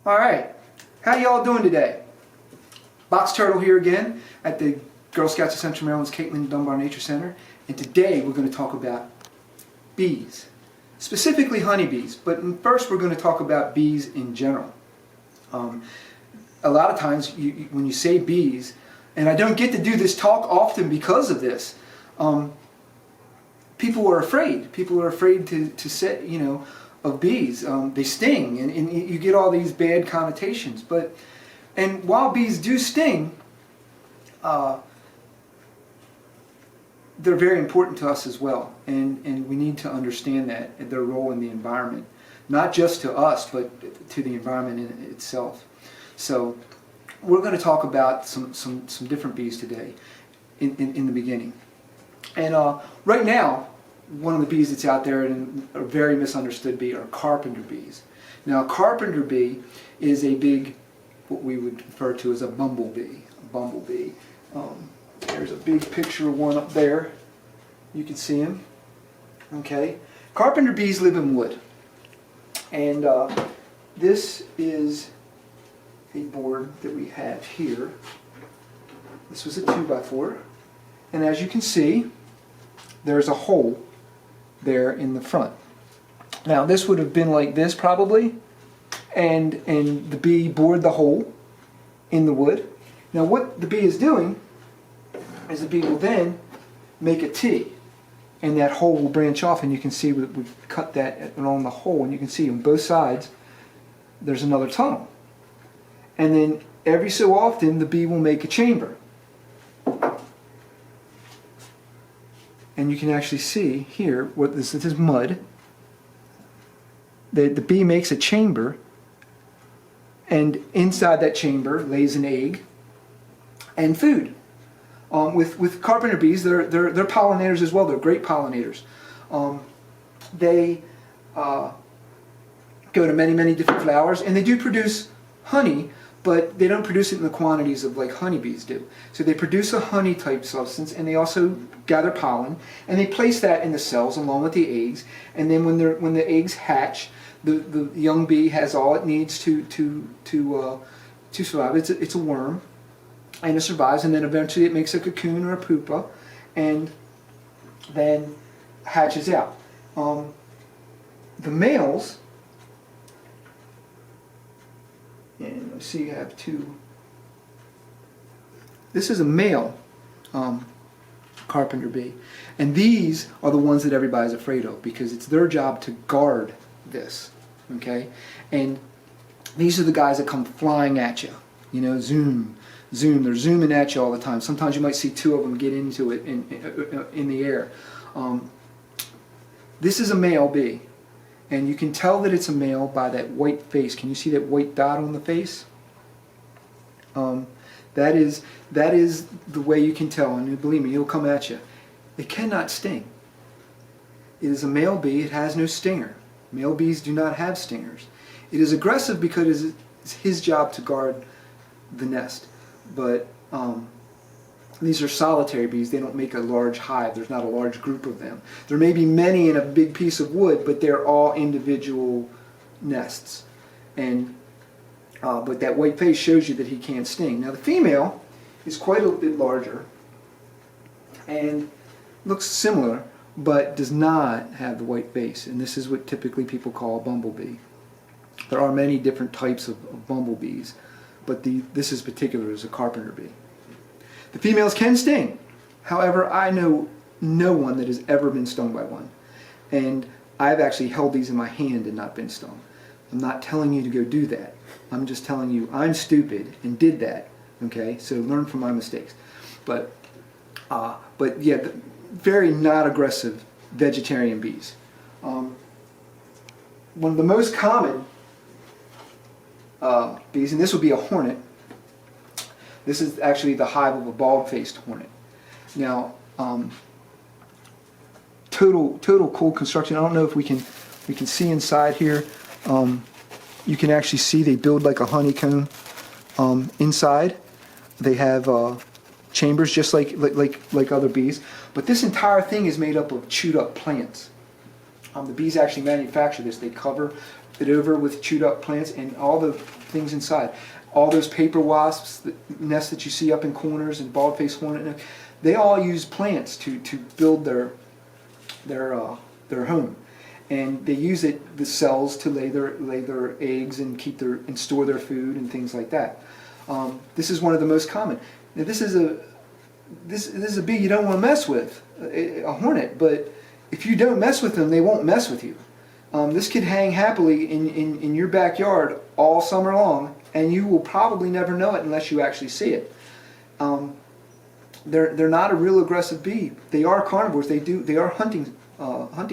Alright, how y'all doing today? BoxTurtle here again at the Girl Scouts of Central Maryland's Caitlin Dunbar Nature Center, and today we're going to talk about bees, specifically honeybees, but first we're going to talk about bees in general. A lot of times when you say bees, and I don't get to do this talk often because of this, people are afraid. People are afraid to say, of bees. They sting, and you get all these bad connotations. And while bees do sting, they're very important to us as well, and we need to understand that, their role in the environment, not just to us, but to the environment in itself. So we're going to talk about some different bees today in the beginning. And right now, one of the bees that's out there, and a very misunderstood bee, are carpenter bees. Now, a carpenter bee is a big, what we would refer to as a bumblebee. There's a big picture of one up there. You can see him. Okay. Carpenter bees live in wood. And this is a board that we have here. This was a 2x4. And as you can see, there's a hole there in the front. Now this would have been like this probably, and the bee bored the hole in the wood. Now what the bee is doing is the bee will then make a T, and that hole will branch off, and you can see we've cut that along the hole, and you can see on both sides there's another tunnel. And then every so often the bee will make a chamber. And you can actually see here, what this is mud. The bee makes a chamber, and inside that chamber lays an egg and food. With carpenter bees, they're pollinators as well. They're great pollinators. They go to many different flowers, and they do produce honey, but they don't produce it in the quantities of like honeybees do. So they produce a honey type substance, and they also gather pollen, and they place that in the cells along with the eggs. And then when the eggs hatch, the young bee has all it needs to survive. It's a worm, and it survives, and then eventually it makes a cocoon or a pupa, and then hatches out. The males, and let's see, you have two. This is a male carpenter bee, and these are the ones that everybody's afraid of, because it's their job to guard this. Okay, and these are the guys that come flying at you. Zoom. They're zooming at you all the time. Sometimes you might see two of them get into it in the air. This is a male bee, and you can tell that it's a male by that white face. Can you see that white dot on the face? That is the way you can tell, and believe me, he'll come at you. It cannot sting. It is a male bee. It has no stinger. Male bees do not have stingers. It is aggressive because it's his job to guard the nest. But these are solitary bees. They don't make a large hive. There's not a large group of them. There may be many in a big piece of wood, but they're all individual nests. And but that white face shows you that he can't sting. Now the female is quite a bit larger and looks similar, but does not have the white face. And this is what typically people call a bumblebee. There are many different types of bumblebees, but this is particular as a carpenter bee. The females can sting. However, I know no one that has ever been stung by one. And I've actually held these in my hand and not been stung. I'm not telling you to go do that. I'm just telling you I'm stupid and did that. Okay, so learn from my mistakes. But yeah, very not aggressive vegetarian bees. One of the most common bees, and this would be a hornet. This is actually the hive of a bald-faced hornet. Now, total cool construction. I don't know if we can see inside here. You can actually see they build like a honeycomb inside. They have chambers just like other bees, but this entire thing is made up of chewed up plants. The bees actually manufacture this. They cover it over with chewed up plants and all the things inside. All those paper wasps, the nests that you see up in corners and bald-faced hornet, they all use plants to build their home. And they use the cells to lay their eggs and and store their food and things like that. This is one of the most common. Now this is a bee you don't want to mess with, a hornet. But if you don't mess with them, they won't mess with you. This could hang happily in your backyard all summer long, and you will probably never know it unless you actually see it. They're not a real aggressive bee. They are carnivores. They are hunting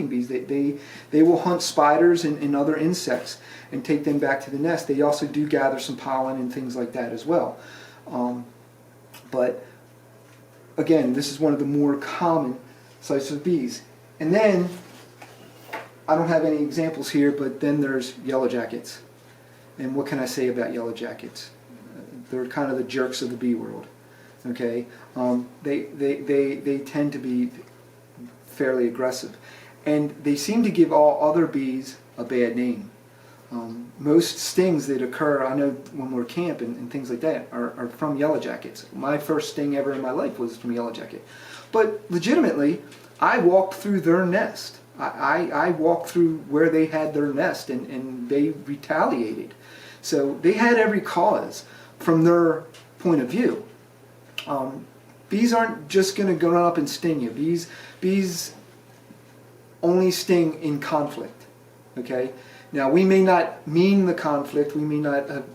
bees. They will hunt spiders and other insects and take them back to the nest. They also do gather some pollen and things like that as well. But again, this is one of the more common types of bees. And then, I don't have any examples here, but then there's yellow jackets. And what can I say about yellow jackets? They're kind of the jerks of the bee world. Okay, they tend to be fairly aggressive, and they seem to give all other bees a bad name. Most stings that occur, I know when we're camping and things like that, are from yellow jackets. My first sting ever in my life was from yellow jacket. But legitimately, I walked through their nest. I walked through where they had their nest, and they retaliated. So they had every cause from their point of view. Bees aren't just going to go up and sting you. Bees only sting in conflict. Okay? Now, we may not mean the conflict, we may not have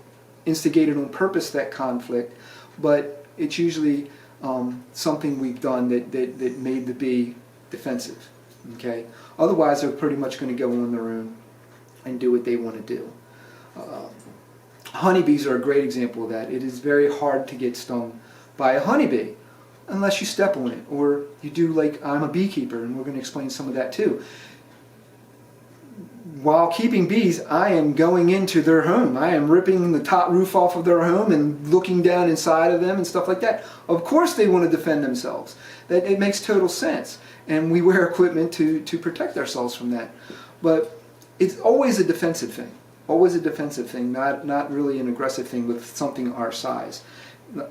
instigated on purpose that conflict, but it's usually something we've done that made the bee defensive. Okay? Otherwise, they're pretty much going to go on their own and do what they want to do. Honeybees are a great example of that. It is very hard to get stung by a honeybee unless you step on it, or you do like I'm a beekeeper, and we're going to explain some of that too. While keeping bees, I am going into their home. I am ripping the top roof off of their home and looking down inside of them and stuff like that. Of course they want to defend themselves. That it makes total sense. And we wear equipment to protect ourselves from that. But it's always a defensive thing. Always a defensive thing, not really an aggressive thing with something our size.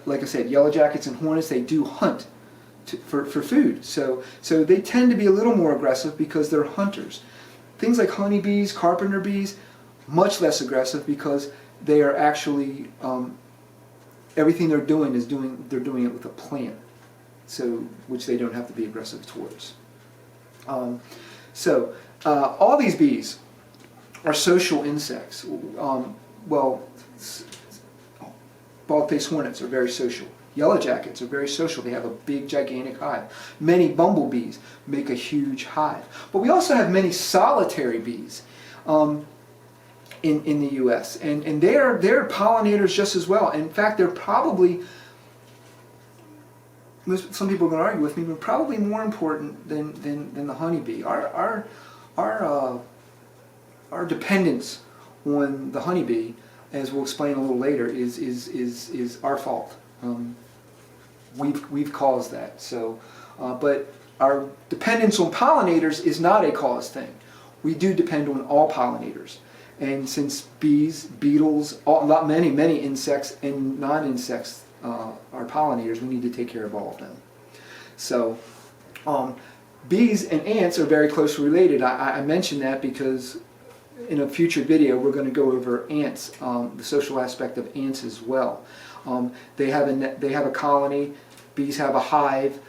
Like I said, yellow jackets and hornets, they do hunt for food. So they tend to be a little more aggressive because they're hunters. Things like honeybees, carpenter bees, much less aggressive because they are actually, everything they're doing they're doing it with a plant, so which they don't have to be aggressive towards. All these bees are social insects. Bald-faced hornets are very social. Yellow jackets are very social. They have a big, gigantic hive. Many bumblebees make a huge hive. But we also have many solitary bees in the U.S. And they're pollinators just as well. In fact, they're probably, some people are going to argue with me, but probably more important than the honeybee. Our dependence on the honeybee, as we'll explain a little later, is our fault. We've caused that. So, but our dependence on pollinators is not a cause thing. We do depend on all pollinators, and since bees, beetles, many insects and non-insects are pollinators, we need to take care of all of them. So, bees and ants are very closely related. I mentioned that because in a future video we're going to go over ants, the social aspect of ants as well. They have a colony. Bees have a hive.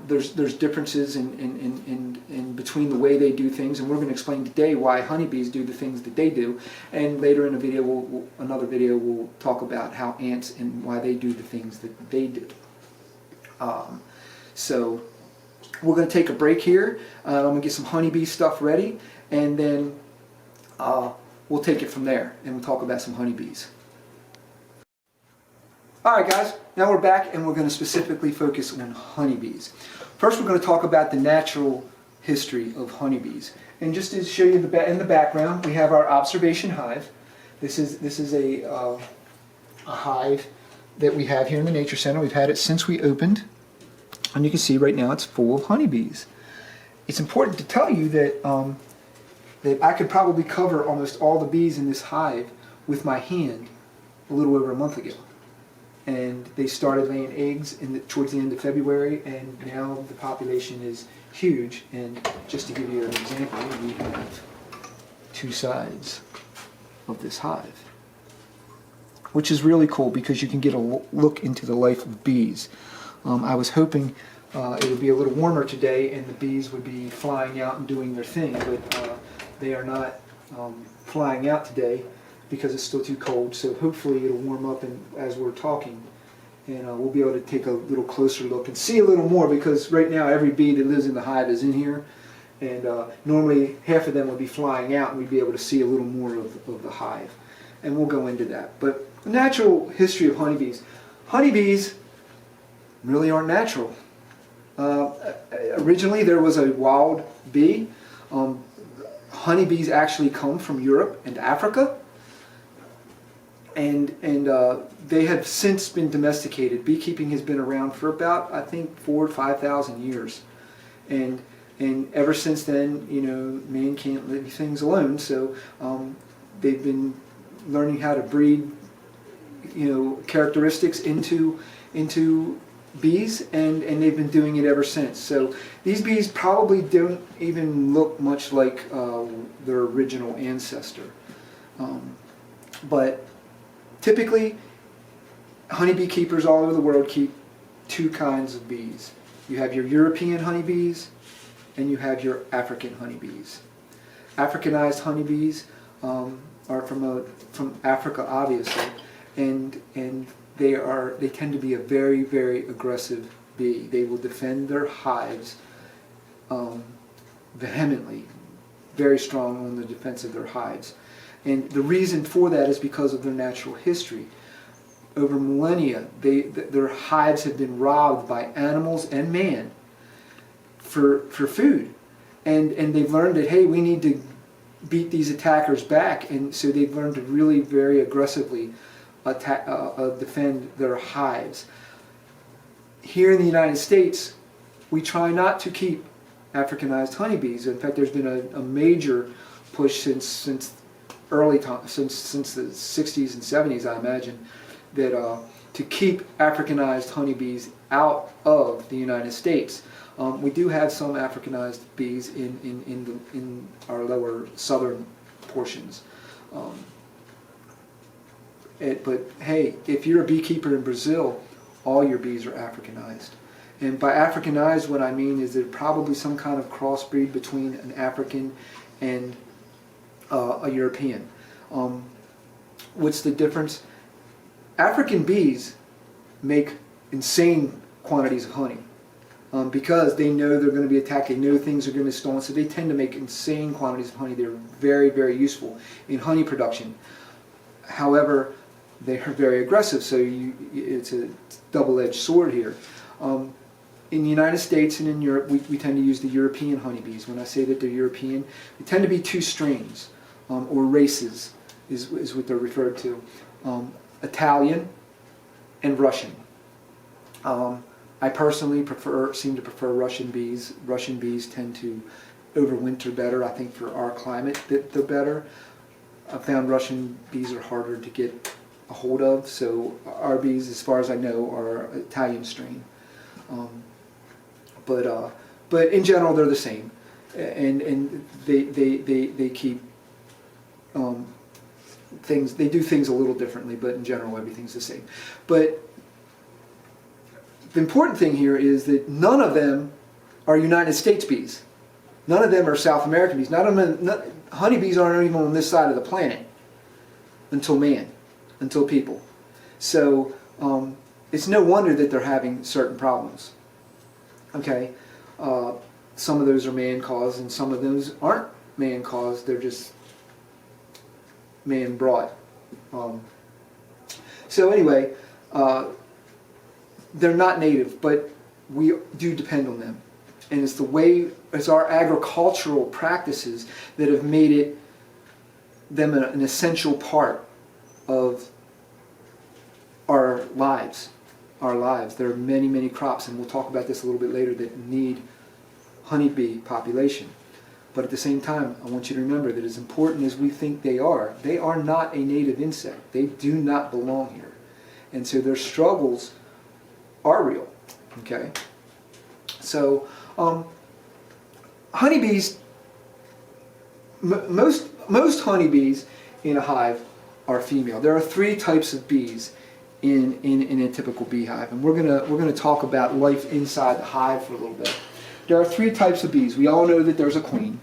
There's differences in between the way they do things, and we're going to explain today why honeybees do the things that they do. And later in a video, another video, we'll talk about how ants and why they do the things that they do. So we're going to take a break here. I'm going to get some honeybee stuff ready, and then we'll take it from there, and we'll talk about some honeybees. Alright guys, now we're back and we're going to specifically focus on honeybees. First we're going to talk about the natural history of honeybees. And just to show you in the background, we have our observation hive. This is a hive that we have here in the Nature Center. We've had it since we opened. And you can see right now it's full of honeybees. It's important to tell you that that I could probably cover almost all the bees in this hive with my hand a little over a month ago. And they started laying eggs towards the end of February, and now the population is huge. And just to give you an example, we have two sides of this hive, which is really cool because you can get a look into the life of bees. I was hoping it would be a little warmer today and the bees would be flying out and doing their thing, but they are not flying out today because it's still too cold. So hopefully it'll warm up as we're talking, and we'll be able to take a little closer look and see a little more, because right now every bee that lives in the hive is in here, and normally half of them would be flying out and we'd be able to see a little more of the hive, and we'll go into that. But the natural history of honeybees really aren't natural. Originally there was a wild bee. Honeybees actually come from Europe and Africa, and they have since been domesticated. Beekeeping has been around for about, I think, 4,000 or 5,000 years, and ever since then, you know, man can't leave things alone. So they've been learning how to breed, you know, characteristics into bees, and they've been doing it ever since. So these bees probably don't even look much like their original ancestor. But typically, honeybee keepers all over the world keep two kinds of bees. You have your European honeybees and you have your African honeybees. Africanized honeybees are from Africa, obviously, and they tend to be a very, very aggressive bee. They will defend their hives vehemently, very strong on the defense of their hives. And the reason for that is because of their natural history. Over millennia, their hives have been robbed by animals and man for food. And they've learned that, hey, we need to beat these attackers back. And so they've learned to really very aggressively defend their hives. Here in the United States, we try not to keep Africanized honeybees. In fact, there's been a major push since early time, since the 60s and 70s, I imagine, that to keep Africanized honeybees out of the United States. We do have some Africanized bees in our lower southern portions. But hey, if you're a beekeeper in Brazil, all your bees are Africanized. And by Africanized, what I mean is they're probably some kind of crossbreed between an African and a European. What's the difference? African bees make insane quantities of honey because they know they're going to be attacked, they know things are going to be stolen, so they tend to make insane quantities of honey. They're very, very useful in honey production. However, they are very aggressive, so it's a double-edged sword here. In the United States and in Europe, we tend to use the European honeybees. When I say that they're European, they tend to be two strains, or races is what they're referred to. Italian and Russian. I personally seem to prefer Russian bees. Russian bees tend to overwinter better. I think for our climate they're better. I found Russian bees are harder to get a hold of, so our bees, as far as I know, are Italian strain. But in general, they're the same, and they keep things. They do things a little differently, but in general, everything's the same. But the important thing here is that none of them are United States bees. None of them are South American bees. Honeybees aren't even on this side of the planet until people. So it's no wonder that they're having certain problems. Okay, some of those are man-caused, and some of those aren't man-caused. They're just man-brought. So anyway, they're not native, but we do depend on them, and it's our agricultural practices that have made them an essential part of our lives. There are many, many crops, and we'll talk about this a little bit later, that need honeybee population. But at the same time, I want you to remember that as important as we think they are not a native insect. They do not belong here. And so their struggles are real. Okay? So, honeybees, most honeybees in a hive are female. There are 3 types of bees in a typical beehive, and we're gonna talk about life inside the hive for a little bit. There are 3 types of bees. We all know that there's a queen.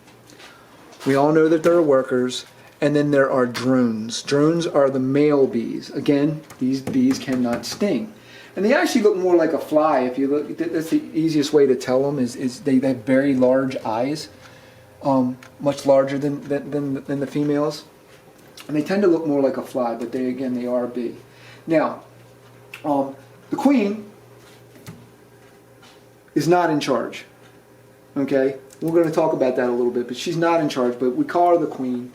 We all know that there are workers, and then there are drones. Drones are the male bees. Again, these bees cannot sting. And they actually look more like a fly. If you look, that's the easiest way to tell them is they have very large eyes, much larger than the females. And they tend to look more like a fly, but they are a bee. Now, the queen is not in charge. Okay? We're going to talk about that a little bit, but she's not in charge, but we call her the queen.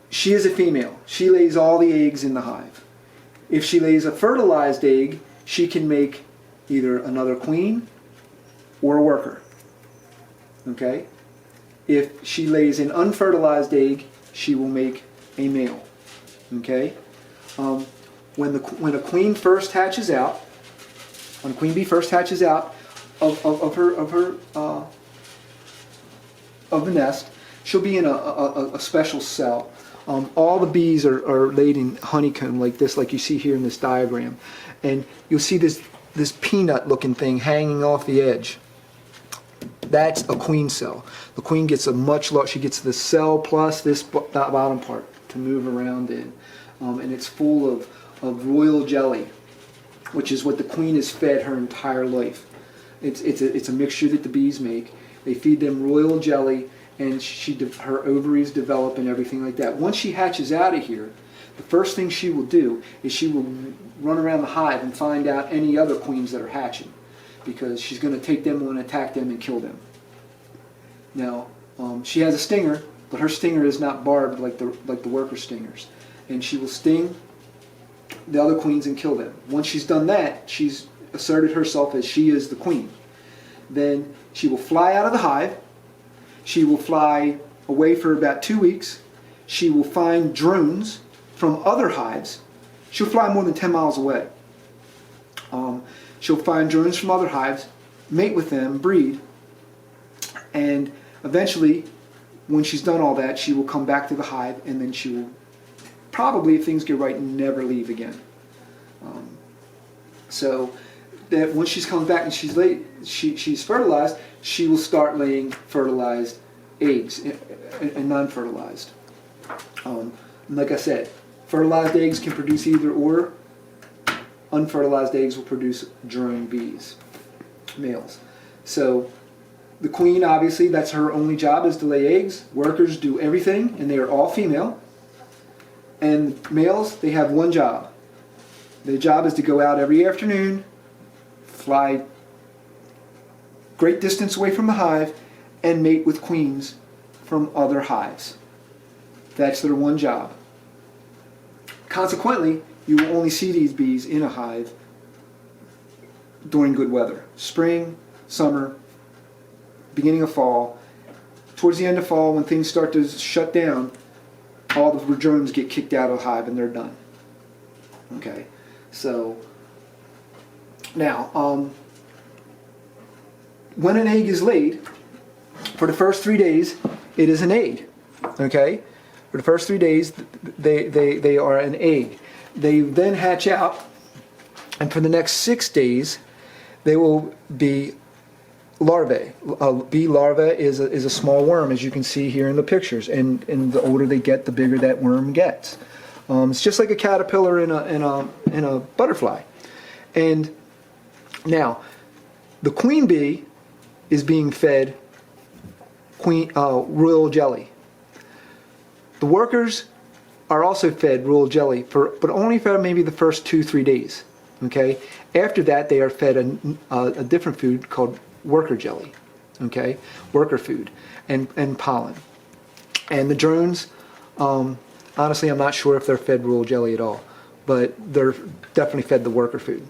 She is a female. She lays all the eggs in the hive. If she lays a fertilized egg, she can make either another queen or a worker. Okay? If she lays an unfertilized egg, she will make a male. Okay? When a queen first hatches out, when a queen bee first hatches out of the nest, she'll be in a special cell. All the bees are laid in honeycomb like this, like you see here in this diagram, and you'll see this peanut looking thing hanging off the edge. That's a queen cell. The queen gets she gets the cell plus this bottom part to move around in, and it's full of royal jelly, which is what the queen has fed her entire life. It's a mixture that the bees make. They feed them royal jelly, and her ovaries develop and everything like that. Once she hatches out of here, the first thing she will do is she will run around the hive and find out any other queens that are hatching, because she's going to take them and attack them and kill them. Now, she has a stinger, but her stinger is not barbed like the worker stingers, and she will sting the other queens and kill them. Once she's done that, she's asserted herself as she is the queen. Then she will fly out of the hive. She will fly away for about 2 weeks. She will find drones from other hives. She'll fly more than 10 miles away. She'll find drones from other hives, mate with them, breed, and eventually, when she's done all that, she will come back to the hive, and then she will probably, if things get right, never leave again. So that once she comes back and she's fertilized, she will start laying fertilized eggs and non-fertilized. Like I said, fertilized eggs can produce either or. Unfertilized eggs will produce drone bees, males. So the queen, obviously, that's her only job, is to lay eggs. Workers do everything, and they are all female. And males, they have one job. Their job is to go out every afternoon, fly great distance away from the hive, and mate with queens from other hives. That's their one job. Consequently, you will only see these bees in a hive during good weather. Spring, summer, beginning of fall. Towards the end of fall, when things start to shut down, all the drones get kicked out of the hive and they're done. Okay, so now, when an egg is laid, for the first 3 days, it is an egg. Okay, for the first 3 days, they are an egg. They then hatch out, and for the next 6 days, they will be larvae. A bee larva is a small worm, as you can see here in the pictures, and the older they get, the bigger that worm gets. It's just like a caterpillar in a butterfly. And now, the queen bee is being fed royal jelly. The workers are also fed royal jelly, but only for maybe the first 2-3 days. Okay. After that, they are fed a different food called worker jelly. Okay, worker food and pollen. And the drones, honestly, I'm not sure if they're fed royal jelly at all, but they're definitely fed the worker food.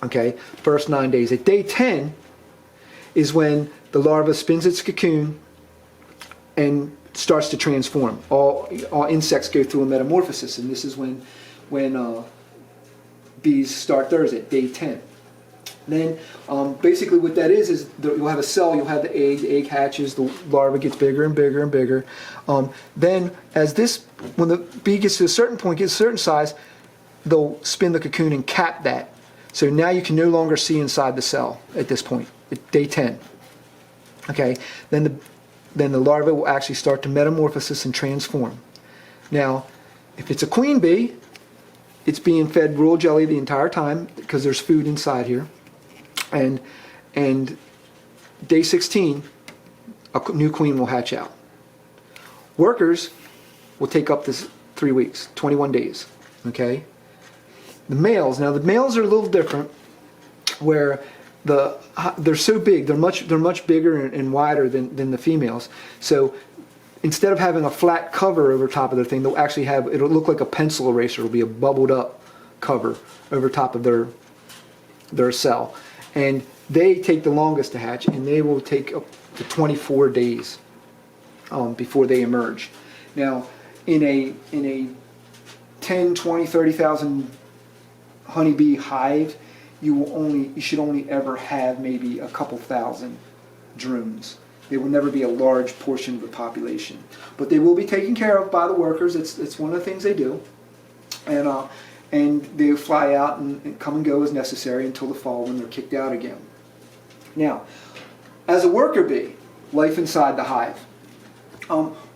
Okay, first 9 days. At day 10 is when the larva spins its cocoon and starts to transform. All insects go through a metamorphosis, and this is when bees start theirs at day 10. Then basically what that is you'll have a cell, you'll have the egg hatches, the larva gets bigger and bigger and bigger. Then when the bee gets to a certain point, gets a certain size, they'll spin the cocoon and cap that. So now you can no longer see inside the cell at this point, at day 10. Okay, then the larva will actually start to metamorphosis and transform. Now, if it's a queen bee, it's being fed royal jelly the entire time because there's food inside here. And day 16, a new queen will hatch out. Workers will take up this 3 weeks, 21 days. Okay. The males are a little different, where they're so big, they're much bigger and wider than the females. So instead of having a flat cover over top of their thing, they'll actually it'll look like a pencil eraser. It'll be a bubbled up cover over top of their cell. And they take the longest to hatch, and they will take up to 24 days before they emerge. Now, in a 10, 20, 30,000 honeybee hive, you should only ever have maybe a couple thousand drones. They will never be a large portion of the population, but they will be taken care of by the workers. It's one of the things they do, and they fly out and come and go as necessary until the fall when they're kicked out again. Now, as a worker bee, life inside the hive.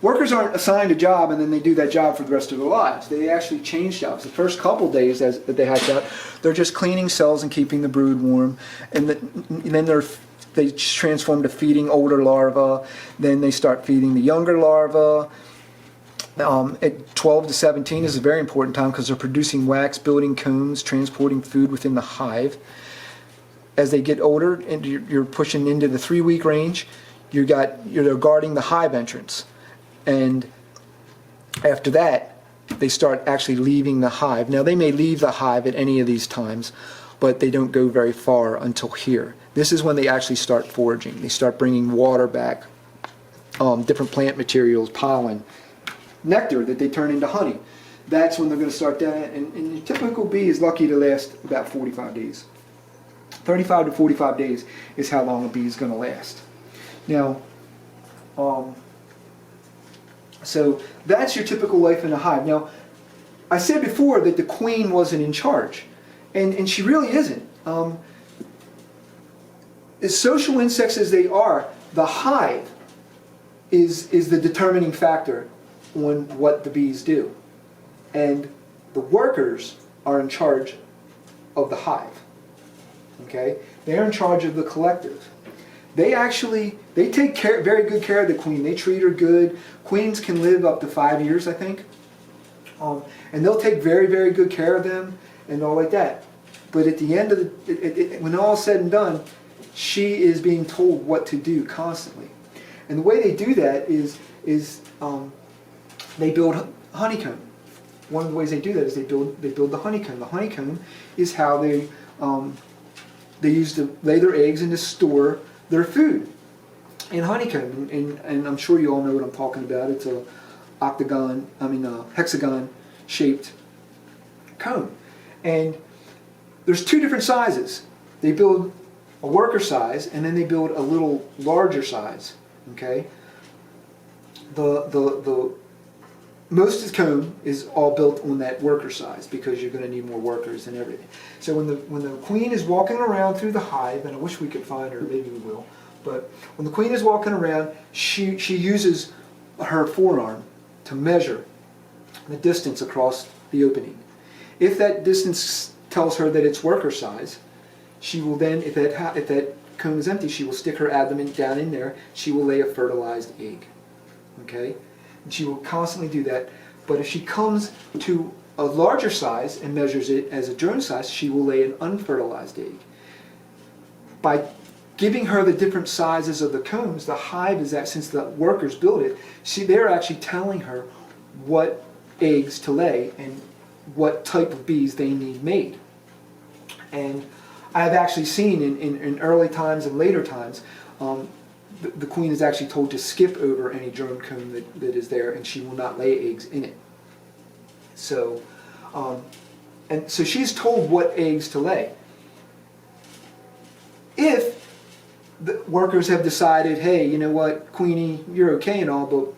Workers aren't assigned a job and then they do that job for the rest of their lives. They actually change jobs. The first couple days that they hatch out, they're just cleaning cells and keeping the brood warm, and then they transform to feeding older larvae. Then they start feeding the younger larvae. At 12 to 17 is a very important time because they're producing wax, building combs, transporting food within the hive. As they get older, and you're pushing into the 3-week range, you're guarding the hive entrance. And after that, they start actually leaving the hive. Now, they may leave the hive at any of these times, but they don't go very far until here. This is when they actually start foraging. They start bringing water back, different plant materials, pollen, nectar that they turn into honey. That's when they're going to start that. And the typical bee is lucky to last about 45 days. 35 to 45 days is how long a bee is going to last. Now, so that's your typical life in a hive. Now, I said before that the queen wasn't in charge, and she really isn't. As social insects as they are, the hive is the determining factor on what the bees do. And the workers are in charge of the hive. Okay? They're in charge of the collective. They take very good care of the queen. They treat her good. Queens can live up to 5 years, I think. And they'll take very, very good care of them and all like that. But at the end of when all is said and done, she is being told what to do constantly. And the way they do that is they build honeycomb. One of the ways they do that is they build the honeycomb. The honeycomb is how they use to lay their eggs and to store their food in honeycomb. And I'm sure you all know what I'm talking about. It's a hexagon shaped comb. And there's 2 different sizes. They build a worker size, and then they build a little larger size. Okay. The most of the comb is all built on that worker size because you're going to need more workers and everything. So when the queen is walking around through the hive, and I wish we could find her, maybe we will, but when the queen is walking around, she uses her forearm to measure the distance across the opening. If that distance tells her that it's worker size, she will then, if that comb is empty, she will stick her abdomen down in there. She will lay a fertilized egg. Okay? And she will constantly do that. But if she comes to a larger size and measures it as a drone size, she will lay an unfertilized egg. By giving her the different sizes of the combs, the hive is that, since the workers build it, they're actually telling her what eggs to lay and what type of bees they need made. And I've actually seen in early times and later times, the queen is actually told to skip over any drone comb that is there, and she will not lay eggs in it. So, and so she's told what eggs to lay. If the workers have decided, hey, you know what, Queenie, you're okay and all, but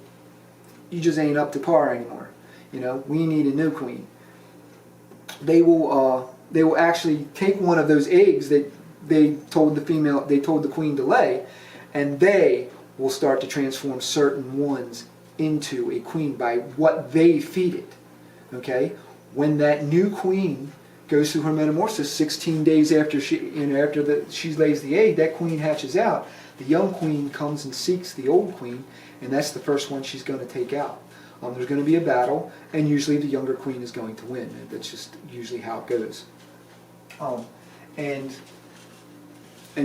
you just ain't up to par anymore. You know, we need a new queen. They will actually take one of those eggs that they told the queen to lay, and they will start to transform certain ones into a queen by what they feed it. Okay, when that new queen goes through her metamorphosis, 16 days after she lays the egg, that queen hatches out. The young queen comes and seeks the old queen, and that's the first one she's going to take out. There's going to be a battle, and usually the younger queen is going to win. That's just usually how it goes. And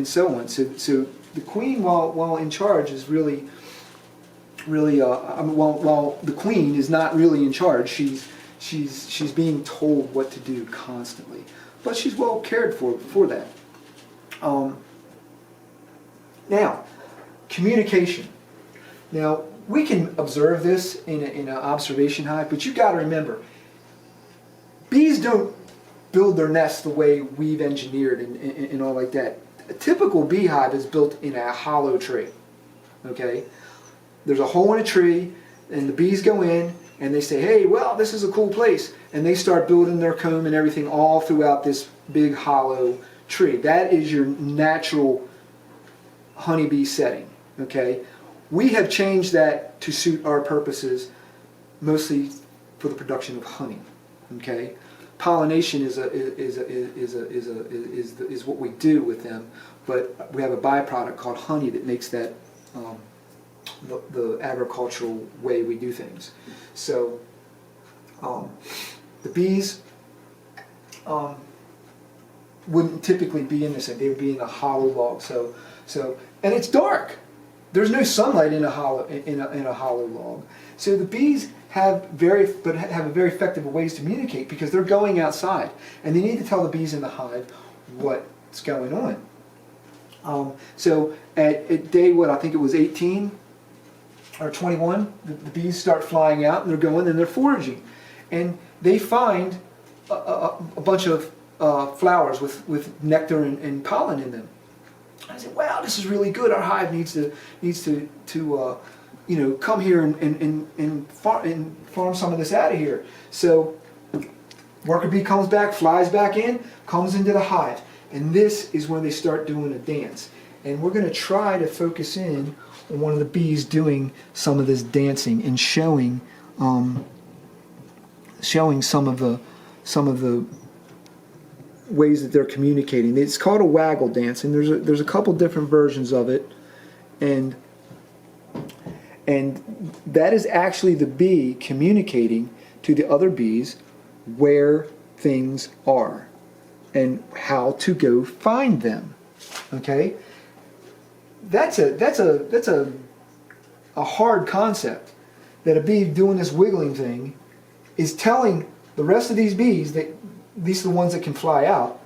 so on. So the queen, while in charge, is really while the queen is not really in charge, she's being told what to do constantly, but she's well cared for that. Now, communication. Now, we can observe this in an observation hive, but you've got to remember, bees don't build their nests the way we've engineered and all like that. A typical beehive is built in a hollow tree. Okay? There's a hole in a tree, and the bees go in, and they say, hey, well, this is a cool place. And they start building their comb and everything all throughout this big hollow tree. That is your natural honeybee setting. Okay? We have changed that to suit our purposes, mostly for the production of honey. Okay? Pollination is what we do with them, but we have a byproduct called honey that makes that the agricultural way we do things. So the bees wouldn't typically be in this; they would be in a hollow log. So and it's dark. There's no sunlight in a hollow log. So the bees have very effective ways to communicate, because they're going outside and they need to tell the bees in the hive what's going on. So at day, what, I think it was 18 or 21, the bees start flying out, and they're going and they're foraging, and they find a bunch of flowers with nectar and pollen in them. I said, wow, this is really good. Our hive needs to come here and farm some of this out of here. So worker bee comes back, flies back in, comes into the hive, and this is when they start doing a dance. And we're going to try to focus in on one of the bees doing some of this dancing and showing some of the ways that they're communicating. It's called a waggle dance, and there's a couple different versions of it, and that is actually the bee communicating to the other bees where things are and how to go find them. Okay, that's a hard concept, that a bee doing this wiggling thing is telling the rest of these bees, that these are the ones that can fly out,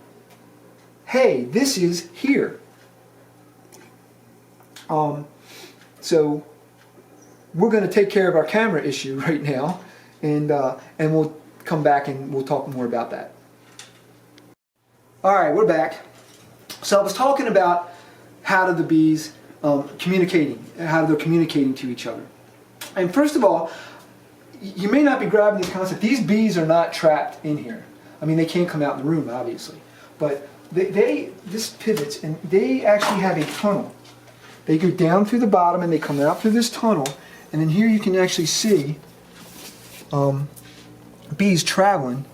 hey, this is here. So we're going to take care of our camera issue right now, and we'll come back and we'll talk more about that. All right, we're back. So I was talking about how do the bees communicating, how they're communicating to each other. And first of all, you may not be grabbing this concept. These bees are not trapped in here. I mean, they can't come out in the room, obviously, but this pivots, and they actually have a tunnel. They go down through the bottom and they come out through this tunnel, and then here you can actually see bees traveling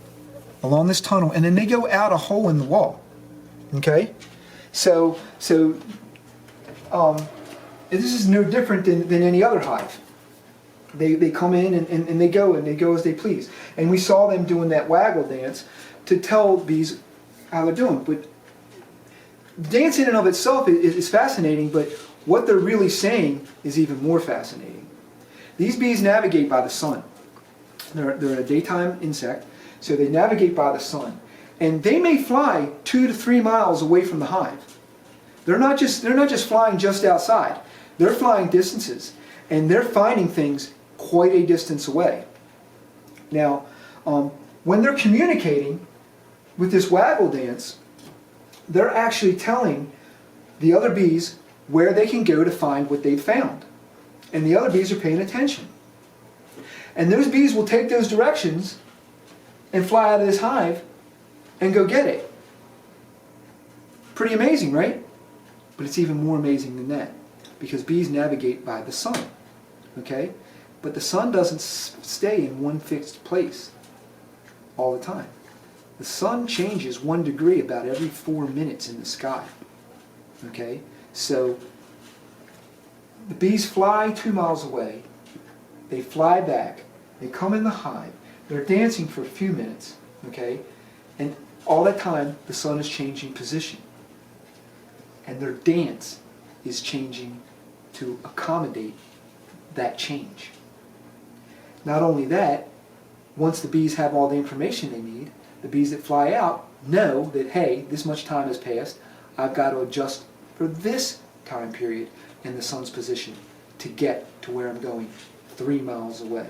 along this tunnel, and then they go out a hole in the wall. Okay, so this is no different than any other hive. They come in and they go as they please. And we saw them doing that waggle dance to tell bees how they're doing. But dance in and of itself is fascinating, but what they're really saying is even more fascinating. These bees navigate by the sun. They're a daytime insect, so they navigate by the sun. And they may fly 2 to 3 miles away from the hive. They're not just flying just outside. They're flying distances, and they're finding things quite a distance away. Now, when they're communicating with this waggle dance, they're actually telling the other bees where they can go to find what they've found. And the other bees are paying attention. And those bees will take those directions and fly out of this hive and go get it. Pretty amazing, right? But it's even more amazing than that, because bees navigate by the sun. Okay? But the sun doesn't stay in one fixed place all the time. The sun changes 1 degree about every 4 minutes in the sky. Okay? So the bees fly 2 miles away. They fly back. They come in the hive. They're dancing for a few minutes. Okay? And all that time, the sun is changing position. And their dance is changing to accommodate that change. Not only that, once the bees have all the information they need, the bees that fly out know that, hey, this much time has passed, I've got to adjust for this time period in the sun's position to get to where I'm going 3 miles away.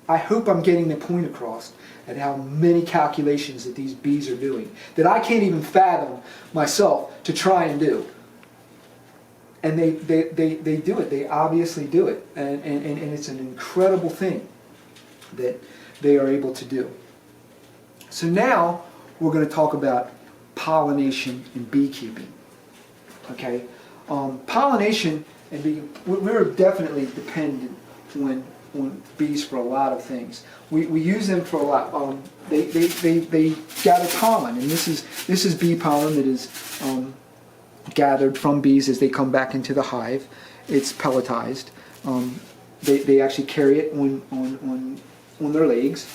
I hope I'm getting the point across at how many calculations that these bees are doing that I can't even fathom myself to try and do. And they do it. They obviously do it. And it's an incredible thing that they are able to do. So now we're going to talk about pollination and beekeeping. Okay? Pollination and beekeeping, we're definitely dependent on bees for a lot of things. We use them for a lot. They gather pollen, and this is bee pollen that is gathered from bees as they come back into the hive. It's pelletized. They actually carry it on their legs,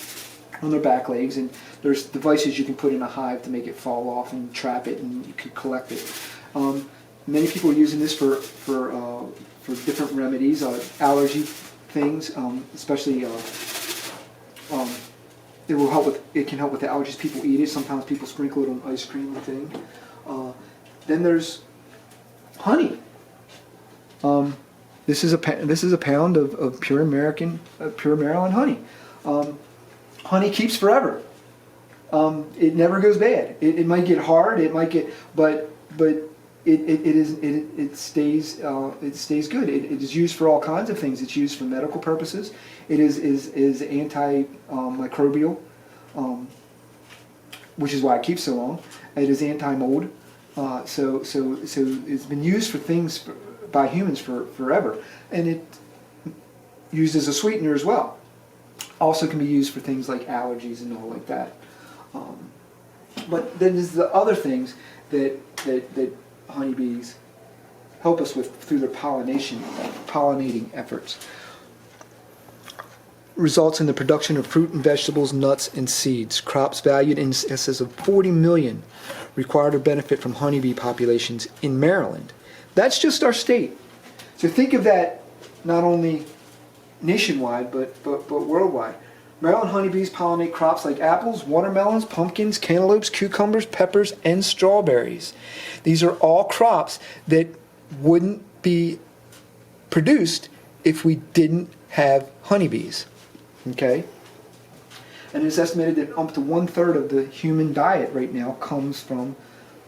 on their back legs, and there's devices you can put in a hive to make it fall off and trap it, and you can collect it. Many people are using this for different remedies, allergy things, especially it can help with the allergies people eat it. Sometimes people sprinkle it on ice cream and thing. Then there's honey. This is a pound of pure Maryland honey. Honey keeps forever. It never goes bad. It might get hard. It might get, but it stays good. It is used for all kinds of things. It's used for medical purposes. It is antimicrobial, which is why it keeps so long. It is anti-mold. So it's been used for things by humans forever, and it used as a sweetener as well. Also can be used for things like allergies and all like that. But then there's the other things that honeybees help us with through their pollinating efforts. Results in the production of fruit and vegetables, nuts, and seeds. Crops valued in excess of 40 million require to benefit from honeybee populations in Maryland. That's just our state. So think of that not only nationwide, but worldwide. Maryland honeybees pollinate crops like apples, watermelons, pumpkins, cantaloupes, cucumbers, peppers, and strawberries. These are all crops that wouldn't be produced if we didn't have honeybees. Okay? And it's estimated that up to 1/3 of the human diet right now comes from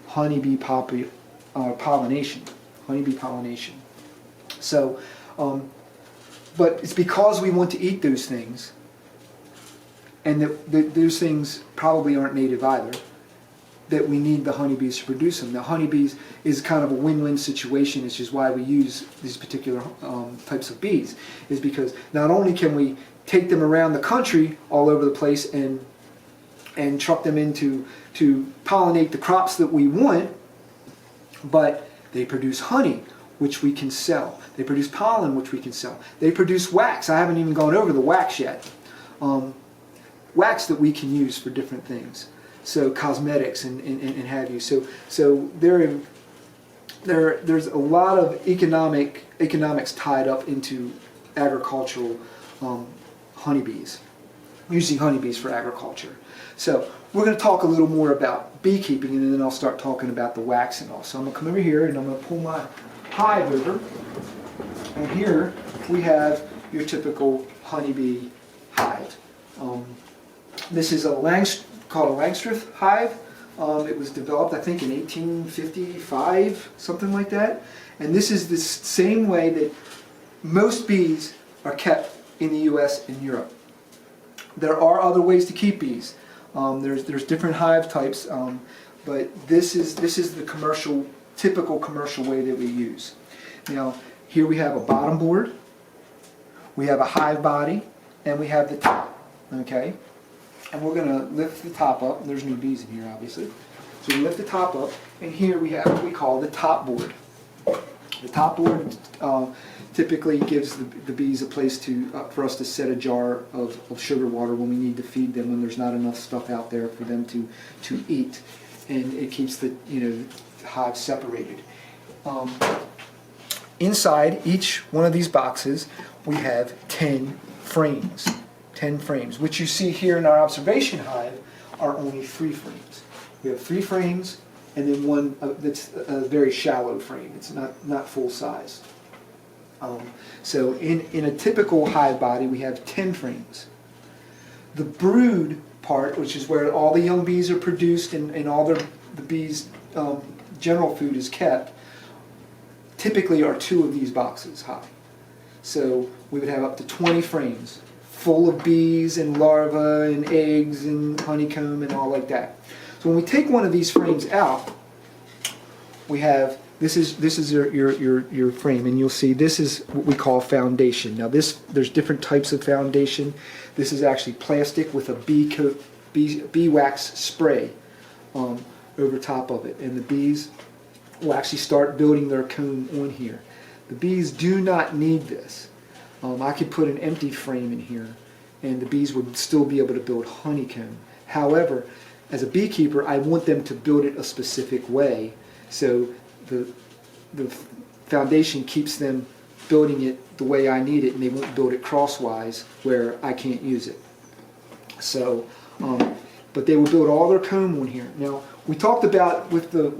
honeybee pollination. Honeybee pollination. So, but it's because we want to eat those things, and that those things probably aren't native either, that we need the honeybees to produce them. Now, honeybees is kind of a win-win situation, which is why we use these particular types of bees, is because not only can we take them around the country all over the place and truck them in to pollinate the crops that we want, but they produce honey, which we can sell. They produce pollen, which we can sell. They produce wax. I haven't even gone over the wax yet. Wax that we can use for different things. So cosmetics and have you. So there's a lot of economics tied up into agricultural honeybees, using honeybees for agriculture. So we're going to talk a little more about beekeeping, and then I'll start talking about the wax and all. So I'm going to come over here and I'm going to pull my hive over. And here we have your typical honeybee hive. This is called a Langstroth hive. It was developed, I think, in 1855, something like that. And this is the same way that most bees are kept in the U.S. and Europe. There are other ways to keep bees. There's different hive types, but this is the typical commercial way that we use. Now, here we have a bottom board, we have a hive body, and we have the top. Okay, and we're going to lift the top up. There's no bees in here, obviously. So we lift the top up, and here we have what we call the top board. The top board typically gives the bees a place for us to set a jar of sugar water when we need to feed them, when there's not enough stuff out there for them to eat, and it keeps the hive separated. Inside each one of these boxes, we have 10 frames. 10 frames, which you see here in our observation hive are only 3 frames. We have 3 frames, and then one that's a very shallow frame. It's not full size. So in a typical hive body, we have 10 frames. The brood part, which is where all the young bees are produced and all the bees' general food is kept, typically are 2 of these boxes high. So we would have up to 20 frames full of bees and larvae and eggs and honeycomb and all like that. So when we take one of these frames out, we have this is your frame, and you'll see this is what we call foundation. Now there's different types of foundation. This is actually plastic with a bee wax spray over top of it, and the bees will actually start building their comb on here. The bees do not need this. I could put an empty frame in here and the bees would still be able to build honeycomb. However, as a beekeeper, I want them to build it a specific way, so the foundation keeps them building it the way I need it, and they won't build it crosswise where I can't use it. So, but they will build all their comb on here. Now, we talked about with the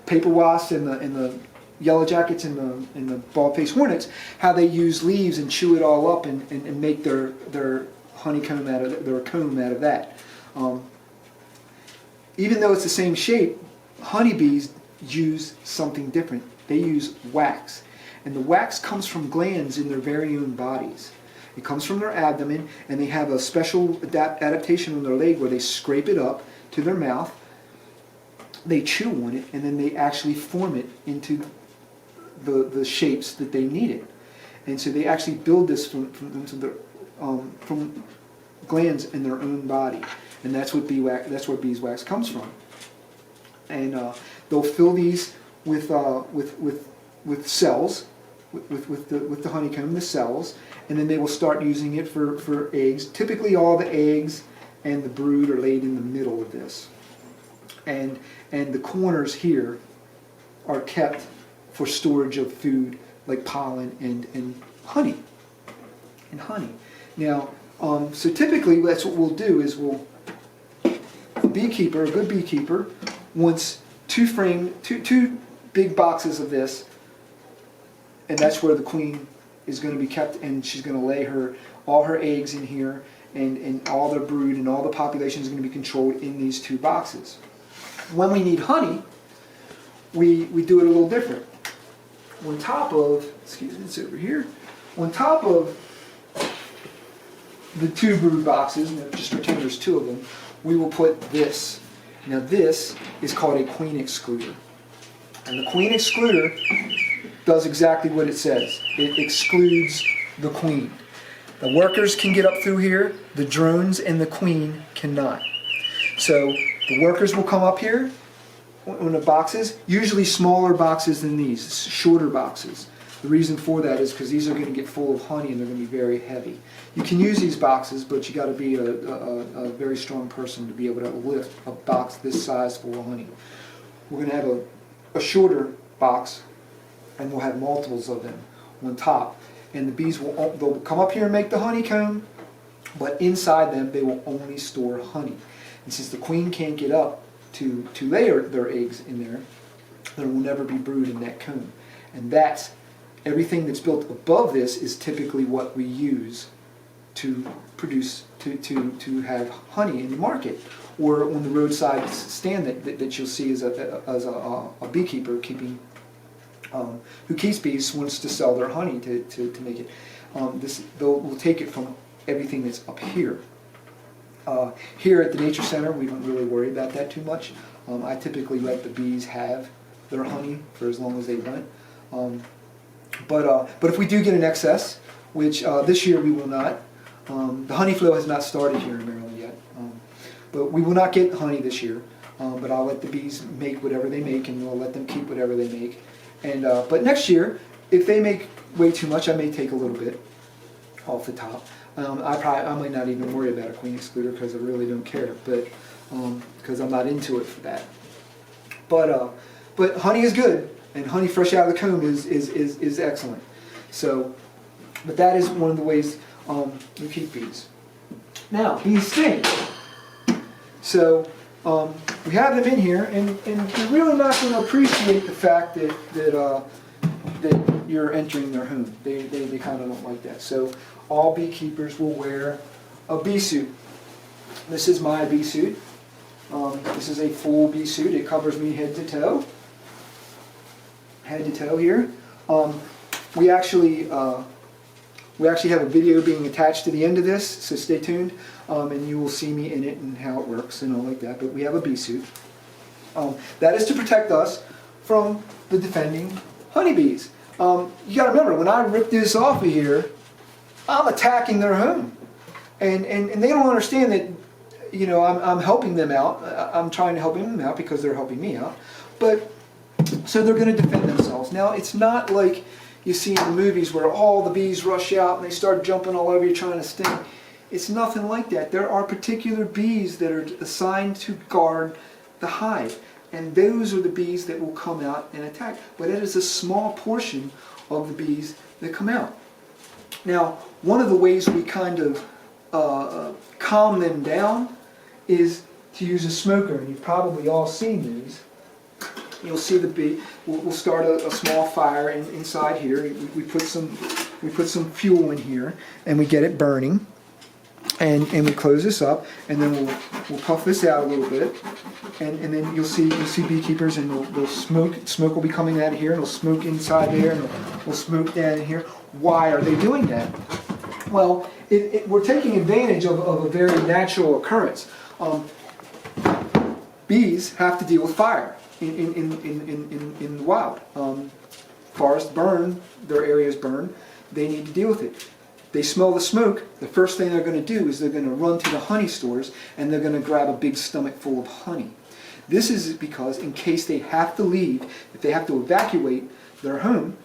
paper wasps and the yellow jackets and the bald-faced hornets, how they use leaves and chew it all up and make their honeycomb out of their comb out of that. Even though it's the same shape, honeybees use something different. They use wax, and the wax comes from glands in their very own bodies. It comes from their abdomen, and they have a special adaptation on their leg where they scrape it up to their mouth, they chew on it, and then they actually form it into the shapes that they need it. And so they actually build this from glands in their own body, and that's what beeswax comes from. And they'll fill these with cells, with the honeycomb, the cells, and then they will start using it for eggs. Typically, all the eggs and the brood are laid in the middle of this, and the corners here are kept for storage of food like pollen and honey. Now, so typically that's what we'll do is a good beekeeper wants two big boxes of this, and that's where the queen is going to be kept, and she's going to lay all her eggs in here, and all their brood and all the population is going to be controlled in these 2 boxes. When we need honey, we do it a little different. On top of, it's over here, on top of the 2 brood boxes, and just pretend there's 2 of them, we will put this. Now this is called a queen excluder. And the queen excluder does exactly what it says. It excludes the queen. The workers can get up through here, the drones and the queen cannot. So the workers will come up here on the boxes, usually smaller boxes than these, shorter boxes. The reason for that is because these are going to get full of honey and they're going to be very heavy. You can use these boxes, but you got to be a very strong person to be able to lift a box this size full of honey. We're going to have a shorter box, and we'll have multiples of them on top. And the bees they'll come up here and make the honeycomb, but inside them they will only store honey. And since the queen can't get up to lay their eggs in there will never be brood in that comb. And that's everything that's built above this is typically what we use to produce, to have honey in the market, or on the roadside stand that you'll see as a beekeeper keeping, who keeps bees, wants to sell their honey to make it. We'll take it from everything that's up here. Here at the Nature Center, we don't really worry about that too much. I typically let the bees have their honey for as long as they want. But if we do get an excess, which this year we will not, the honey flow has not started here in Maryland yet, but we will not get honey this year. But I'll let the bees make whatever they make, and we'll let them keep whatever they make. And but next year, if they make way too much, I may take a little bit off the top. I might not even worry about a queen excluder because I really don't care, but because I'm not into it for that. But honey is good, and honey fresh out of the comb is excellent. So, but that is one of the ways you keep bees. Now, bees sting. So we have them in here, and you're really not going to appreciate the fact that you're entering their home. They kind of don't like that. So all beekeepers will wear a bee suit. This is my bee suit. This is a full bee suit. It covers me head to toe. Head to toe here. We actually have a video being attached to the end of this, so stay tuned, and you will see me in it and how it works and all like that. But we have a bee suit. That is to protect us from the defending honeybees. You got to remember, when I rip this off of here, I'm attacking their home, and they don't understand that. You know, I'm helping them out. I'm trying to help them out because they're helping me out. But so they're going to defend themselves. Now, it's not like you see in the movies where all the bees rush out and they start jumping all over you trying to sting. It's nothing like that. There are particular bees that are assigned to guard the hive, and those are the bees that will come out and attack. But it is a small portion of the bees that come out. Now, one of the ways we kind of calm them down is to use a smoker, and you've probably all seen these. You'll see the bee. We'll start a small fire inside here. We put some fuel in here, and we get it burning, and we close this up, and then we'll puff this out a little bit, and then you'll see beekeepers, and they'll smoke. Smoke will be coming out of here, and it'll smoke inside there, and it'll smoke down in here. Why are they doing that? Well, we're taking advantage of a very natural occurrence. Bees have to deal with fire in the wild. Forests burn, their areas burn, they need to deal with it. They smell the smoke, the first thing they're going to do is they're going to run to the honey stores, and they're going to grab a big stomach full of honey. This is because in case they have to leave, if they have to evacuate their home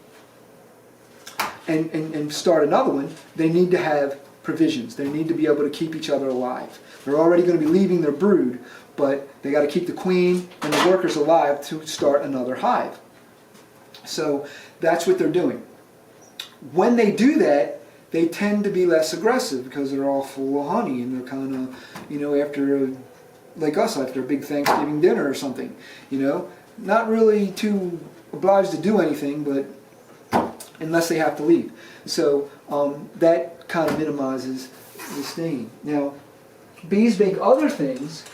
and start another one, they need to have provisions. They need to be able to keep each other alive. They're already going to be leaving their brood, but they got to keep the queen and the workers alive to start another hive. So that's what they're doing. When they do that, they tend to be less aggressive because they're all full of honey, and they're kind of, you know, like us, after a big Thanksgiving dinner or something, you know, not really too obliged to do anything, but unless they have to leave. So that kind of minimizes the stinging. Now, bees make other things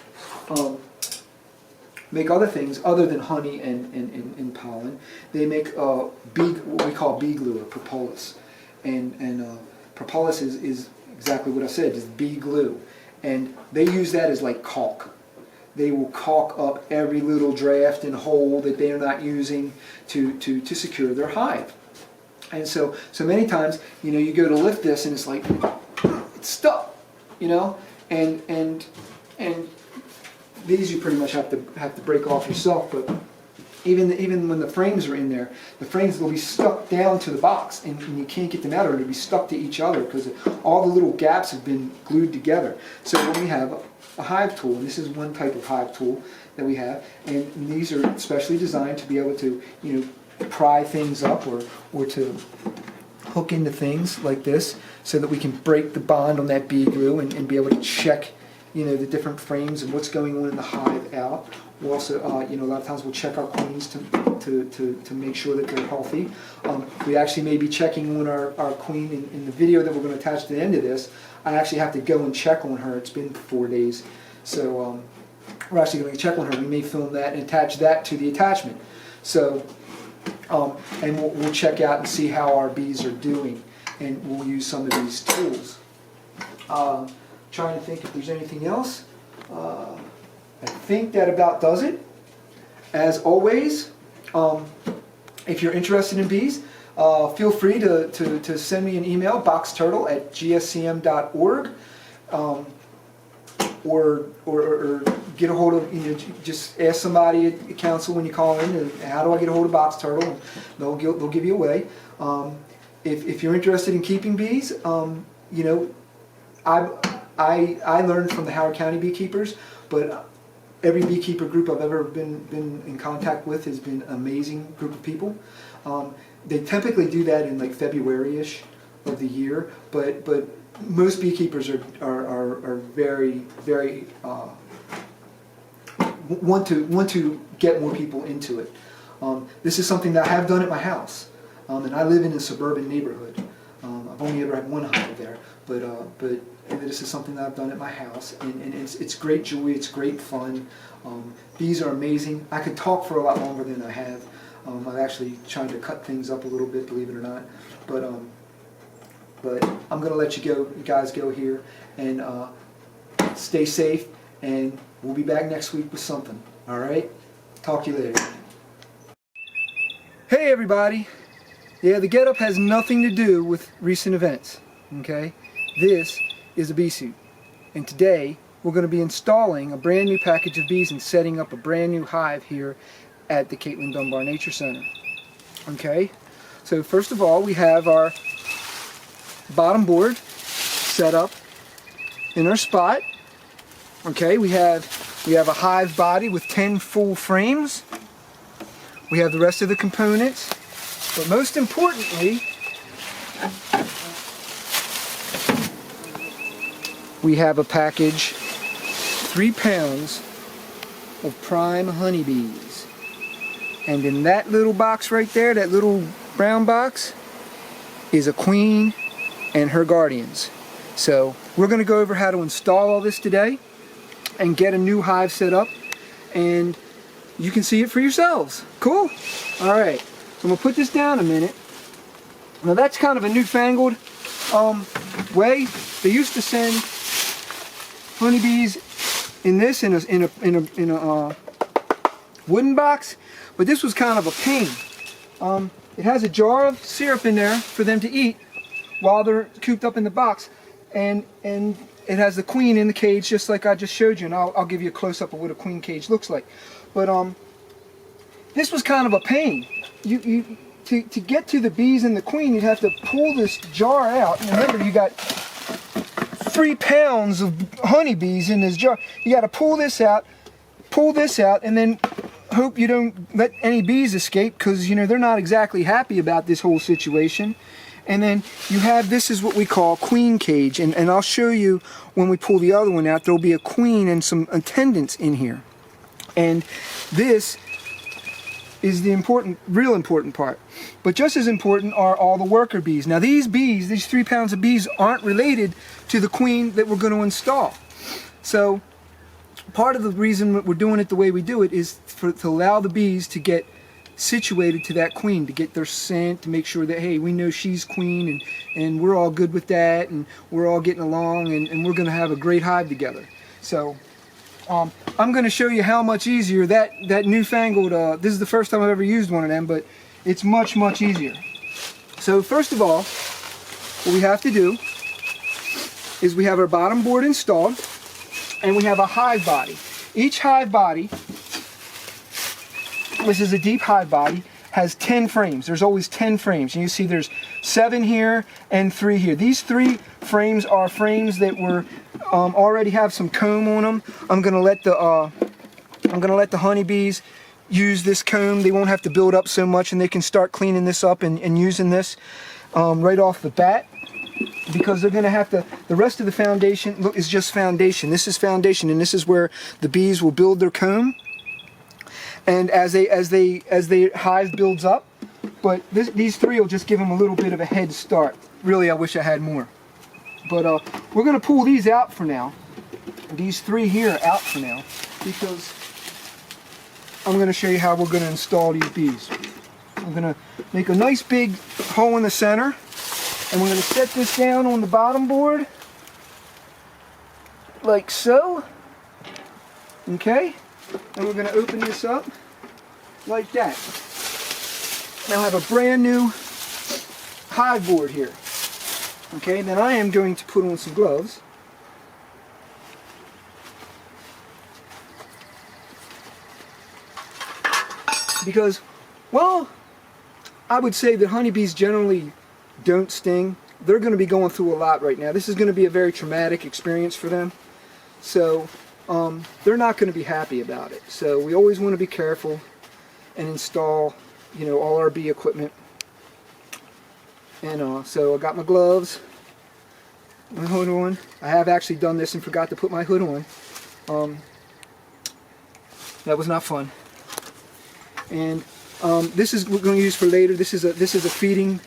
other than honey and pollen. They make what we call bee glue, or propolis. And propolis is exactly what I said, is bee glue. And they use that as like caulk. They will caulk up every little draft and hole that they are not using to secure their hive. And so many times, you know, you go to lift this and it's like, it's stuck, you know, and these you pretty much have to break off yourself. But even when the frames are in there, the frames will be stuck down to the box, and you can't get them out, or they'll be stuck to each other because all the little gaps have been glued together. So when we have a hive tool, and this is one type of hive tool that we have, and these are specially designed to be able to, you know, pry things up or to hook into things like this, so that we can break the bond on that bee glue and be able to check, you know, the different frames and what's going on in the hive out. We'll also, you know, a lot of times we'll check our queens to to make sure that they're healthy. We actually may be checking on our queen in the video that we're going to attach to the end of this. I actually have to go and check on her. It's been 4 days, so we're actually going to check on her. We may film that and attach that to the attachment. So, and we'll check out and see how our bees are doing, and we'll use some of these tools. Trying to think if there's anything else. I think that about does it. As always, if you're interested in bees, feel free to send me an email, boxturtle@gscm.org, or get a hold of, just ask somebody at council when you call in, how do I get a hold of BoxTurtle? They'll give you a way. If you're interested in keeping bees, I learned from the Howard County beekeepers, but every beekeeper group I've ever been in contact with has been an amazing group of people. They typically do that in like February-ish of the year, but most beekeepers are very want to get more people into it. This is something that I have done at my house, and I live in a suburban neighborhood. I've only ever had one hive there, but this is something that I've done at my house, and it's great joy, it's great fun. Bees are amazing. I could talk for a lot longer than I have. I've actually tried to cut things up a little bit, believe it or not. But I'm going to let you guys go here, and stay safe, and we'll be back next week with something. All right? Talk to you later. Hey everybody. Yeah, the getup has nothing to do with recent events. Okay? This is a bee suit, and today we're going to be installing a brand new package of bees and setting up a brand new hive here at the Caitlin Dunbar Nature Center. Okay, so first of all, we have our bottom board set up in our spot. Okay, we have a hive body with 10 full frames. We have the rest of the components, but most importantly, we have a package, 3 pounds of prime honeybees. And in that little box right there, that little brown box, is a queen and her guardians. So we're going to go over how to install all this today and get a new hive set up, and you can see it for yourselves. Cool? Alright, so I'm going to put this down a minute. Now that's kind of a newfangled way. They used to send honeybees in this in a wooden box, but this was kind of a pain. It has a jar of syrup in there for them to eat while they're cooped up in the box, and it has the queen in the cage just like I just showed you, and I'll give you a close-up of what a queen cage looks like. But this was kind of a pain. To get to the bees and the queen, you'd have to pull this jar out, and remember, you got 3 pounds of honeybees in this jar. You got to pull this out, and then hope you don't let any bees escape, because they're not exactly happy about this whole situation. And then you have, this is what we call queen cage, and I'll show you when we pull the other one out. There'll be a queen and some attendants in here, and this is the real important part. But just as important are all the worker bees. Now these bees, these 3 pounds of bees, aren't related to the queen that we're going to install. So part of the reason that we're doing it the way we do it is to allow the bees to get situated to that queen, to get their scent, to make sure that, hey, we know she's queen, and we're all good with that, and we're all getting along, and we're going to have a great hive together. So I'm going to show you how much easier that newfangled, this is the first time I've ever used one of them, but it's much easier. So first of all, what we have to do is we have our bottom board installed, and we have a hive body. Each hive body, this is a deep hive body, has 10 frames. There's always 10 frames. And you see there's 7 here and 3 here. These 3 frames are frames that were already have some comb on them. I'm gonna let the honeybees use this comb. They won't have to build up so much, and they can start cleaning this up and using this right off the bat, because they're gonna have to, the rest of the foundation is just foundation. This is foundation, and this is where the bees will build their comb. and as the hive builds up. But these three will just give them a little bit of a head start. Really, I wish I had more. But we're going to pull these out for now. These three here out for now, because I'm going to show you how we're going to install these bees. I'm going to make a nice big hole in the center, and we're going to set this down on the bottom board, like so. Okay? And we're going to open this up like that. Now I have a brand new hive board here. Okay, then I am going to put on some gloves. Because, well, I would say that honeybees generally don't sting. They're going to be going through a lot right now. This is going to be a very traumatic experience for them. So, they're not going to be happy about it. So we always want to be careful and install, you know, all our bee equipment. And so I got my gloves, my hood on. I have actually done this and forgot to put my hood on. That was not fun. And this is we're going to use for later. This is a feeding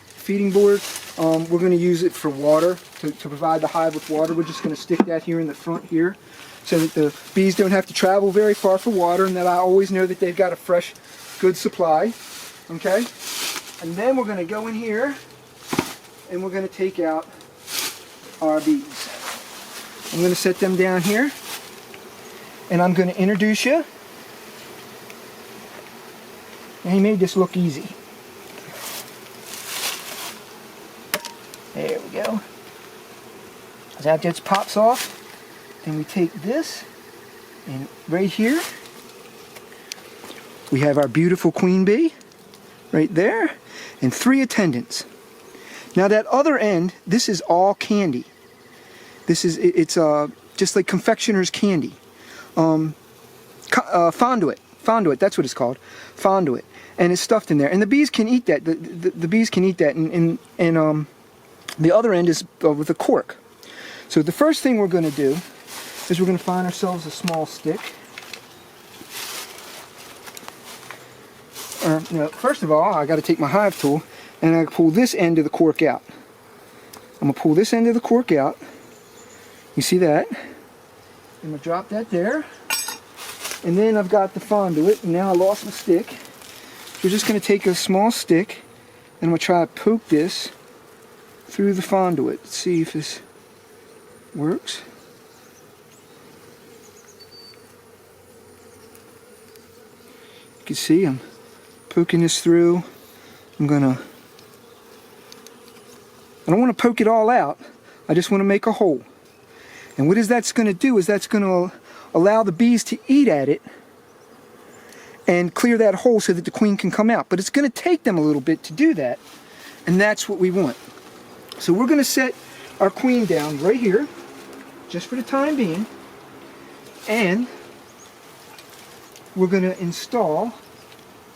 board. We're going to use it for water to provide the hive with water. We're just going to stick that here in the front here, so that the bees don't have to travel very far for water, and that I always know that they've got a fresh, good supply. Okay, and then we're going to go in here, and we're going to take out our bees. I'm going to set them down here, and I'm going to introduce you. And he made this look easy. There we go. So that just pops off. Then we take this, and right here we have our beautiful queen bee right there, and 3 attendants. Now that other end, this is all candy. It's just like confectioner's candy. Fondant, that's what it's called. Fondant. And it's stuffed in there, and the bees can eat that. The bees can eat that, and the other end is with a cork. So the first thing we're going to do is we're going to find ourselves a small stick. First of all, I got to take my hive tool, and I pull this end of the cork out. I'm going to pull this end of the cork out. You see that? I'm going to drop that there, and then I've got the fondant, and now I lost my stick. We're just going to take a small stick, and I'm going to try to poke this through the fondant. Let's see if this works. You can see I'm poking this through. I don't want to poke it all out. I just want to make a hole. And what that's going to do is that's going to allow the bees to eat at it and clear that hole so that the queen can come out. But it's going to take them a little bit to do that, and that's what we want. So we're going to set our queen down right here, just for the time being, and we're going to install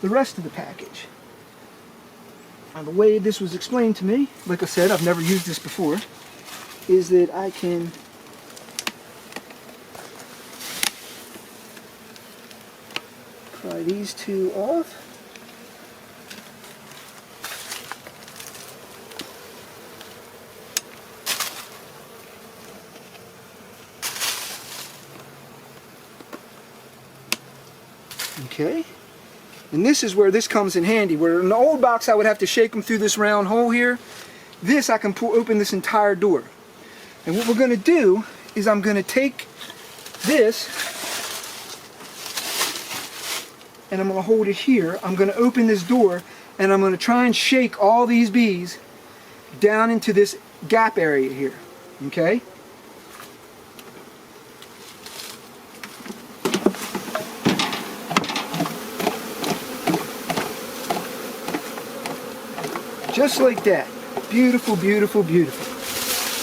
the rest of the package. Now, the way this was explained to me, like I said, I've never used this before, is that I can pry these two off. Okay, and this is where this comes in handy. Where in the old box I would have to shake them through this round hole here. This I can open this entire door. And what we're going to do is I'm going to take this and I'm going to hold it here. I'm going to open this door, and I'm going to try and shake all these bees down into this gap area here. Okay? Just like that. Beautiful, beautiful, beautiful.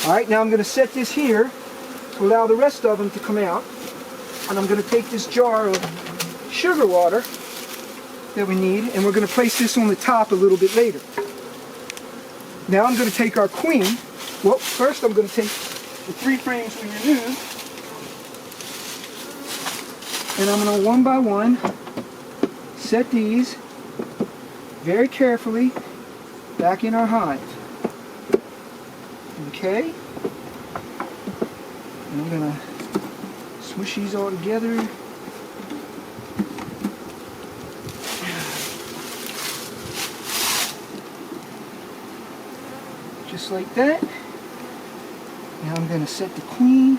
Alright, now I'm going to set this here to allow the rest of them to come out. And I'm going to take this jar of sugar water that we need, and we're going to place this on the top a little bit later. Now I'm going to take our queen. Well, first I'm going to take the 3 frames we removed, and I'm going to one by one set these very carefully back in our hive. Okay? And I'm going to smush these all together. Just like that. Now I'm going to set the queen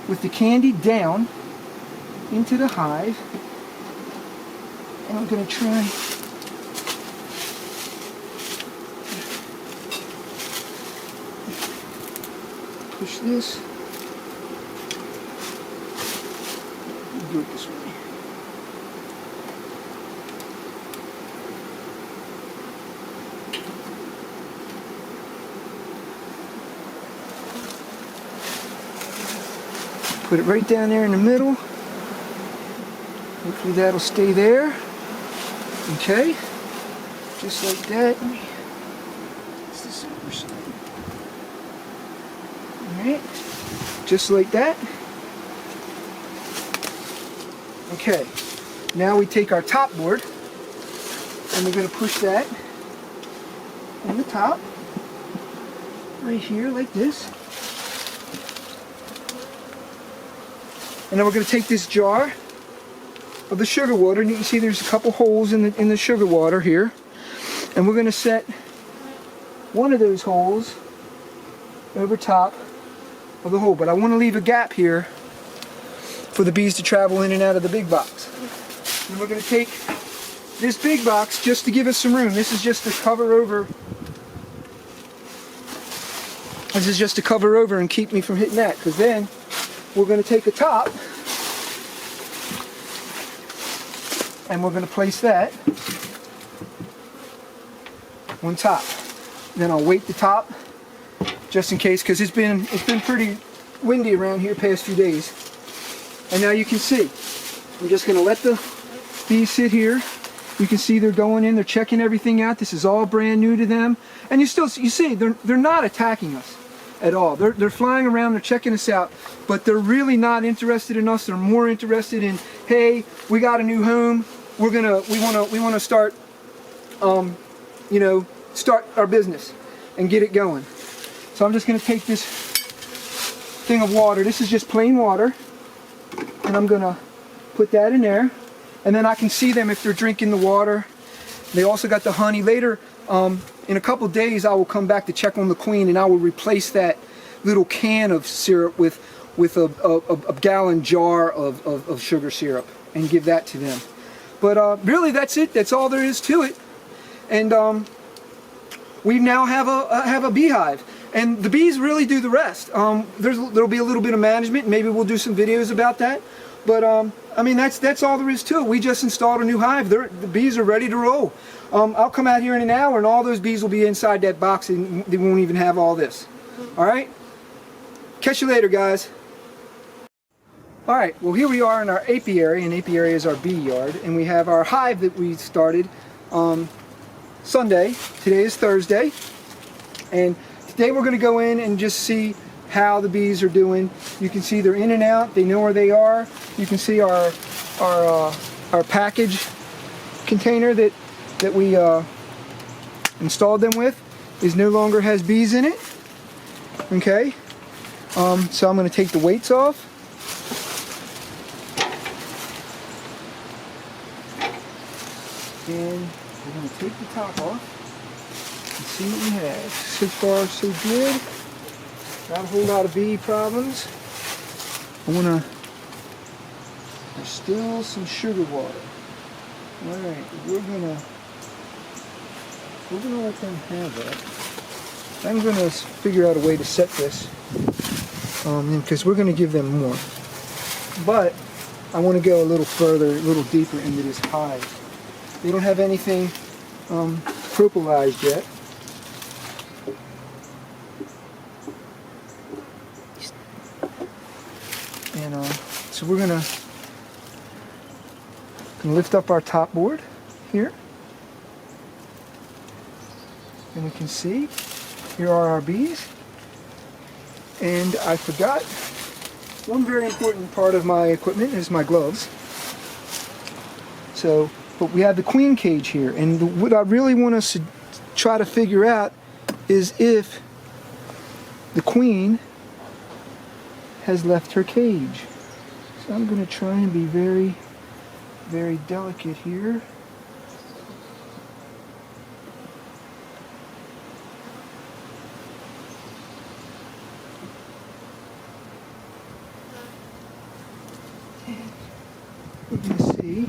with the candy down into the hive. And I'm going to try push this. Do it this way. Put it right down there in the middle. Hopefully that'll stay there. Okay. Just like that. It's the silver side. Alright. Just like that. Okay. Now we take our top board and we're going to push that on the top. Right here like this. And then we're going to take this jar of the sugar water, and you can see there's a couple holes in the sugar water here. And we're going to set one of those holes over top of the hole. But I want to leave a gap here for the bees to travel in and out of the big box. And we're going to take this big box just to give us some room. This is just to cover over. This is just to cover over and keep me from hitting that, because then we're going to take a top and we're going to place that on top. Then I'll weight the top just in case, because it's been pretty windy around here past few days. And now you can see, I'm just going to let the bees sit here. You can see they're going in, they're checking everything out. This is all brand new to them, and you see they're not attacking us at all. They're flying around, they're checking us out, but they're really not interested in us. They're more interested in, hey, we got a new home. We want to start, start our business and get it going. So I'm just going to take this thing of water. This is just plain water, and I'm going to put that in there, and then I can see them if they're drinking the water. They also got the honey. Later, in a couple days, I will come back to check on the queen, and I will replace that little can of syrup with a gallon jar of sugar syrup and give that to them. But really, that's it. That's all there is to it. And we now have a beehive, and the bees really do the rest. There'll be a little bit of management. Maybe we'll do some videos about that. But I mean, that's all there is to it. We just installed a new hive. The bees are ready to roll. I'll come out here in an hour, and all those bees will be inside that box, and they won't even have all this. All right? Catch you later, guys. All right, well, here we are in our apiary, and apiary is our bee yard, and we have our hive that we started Sunday. Today is Thursday, and today we're going to go in and just see how the bees are doing. You can see they're in and out. They know where they are. You can see our package container that we installed them with is no longer has bees in it. Okay, so I'm going to take the weights off. And we're going to take the top off and see what we have. So far, so good. Not a whole lot of bee problems. There's still some sugar water. Alright, we're gonna let them have that. I'm gonna figure out a way to set this, because we're gonna give them more. But I want to go a little further, a little deeper into this hive. They don't have anything propolised yet. And so we're gonna lift up our top board here, and we can see here are our bees. And I forgot one very important part of my equipment is my gloves. So, but we have the queen cage here, and what I really want us to try to figure out is if the queen has left her cage. So I'm going to try and be very, very delicate here. We're going to see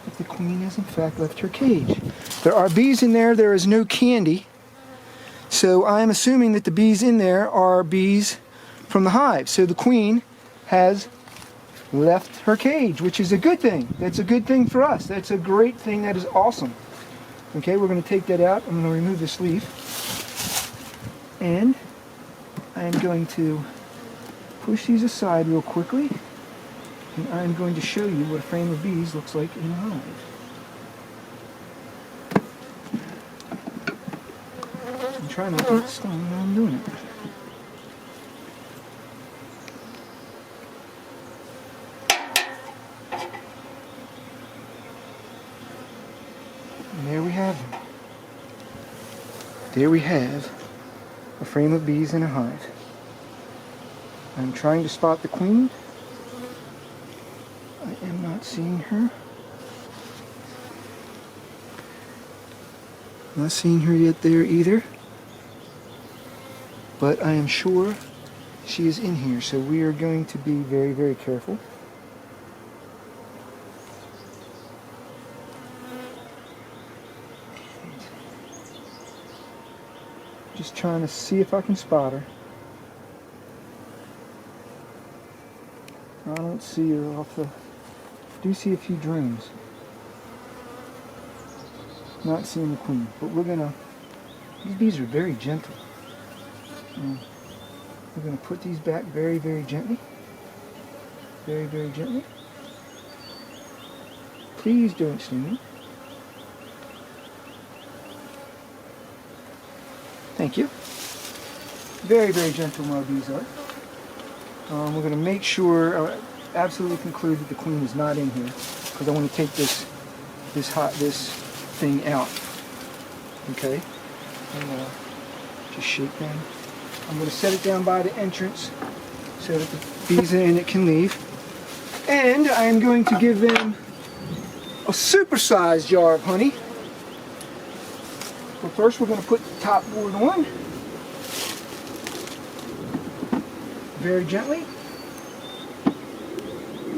if the queen has in fact left her cage. There are bees in there. There is no candy. So I'm assuming that the bees in there are bees from the hive. So the queen has left her cage, which is a good thing. That's a good thing for us. That's a great thing. That is awesome. Okay, we're going to take that out. I'm going to remove this leaf. And I am going to push these aside real quickly. And I'm going to show you what a frame of bees looks like in a hive. I'm trying not to get stung while I'm doing it. And there we have them. There we have a frame of bees in a hive. I'm trying to spot the queen. I am not seeing her. Not seeing her yet there either. But I am sure she is in here, so we are going to be very, very careful. Just trying to see if I can spot her. I don't see her off the... do see a few drones. Not seeing the queen, but we're gonna... these bees are very gentle. We're gonna put these back very, very gently. Very, very gently. Please don't sting me. Thank you. Very, very gentle my bees are. We're going to make sure, absolutely conclude that the queen is not in here, because I want to take this thing out. Okay, and just shake them. I'm going to set it down by the entrance so that the bees in it can leave, and I am going to give them a supersized jar of honey. But first, we're going to put the top board on. Very gently,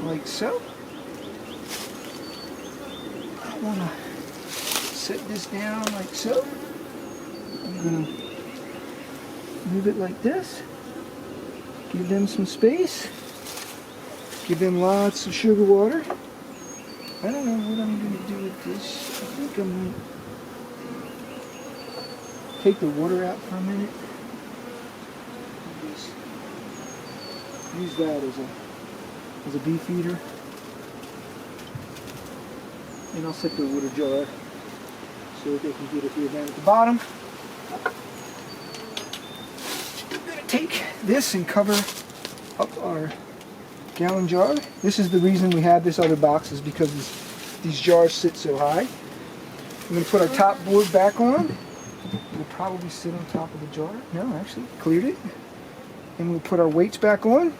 like so. I want to set this down like so. I'm going to move it like this. Give them some space. Give them lots of sugar water. I don't know what I'm going to do with this. I think I'm going to take the water out for a minute. Use that as a bee feeder, and I'll set the water jar so that they can get it here down at the bottom. I'm going to take this and cover up our gallon jar. This is the reason we have this other box, is because these jars sit so high. We're going to put our top board back on. It'll probably sit on top of the jar. No, actually, cleared it. And we'll put our weights back on.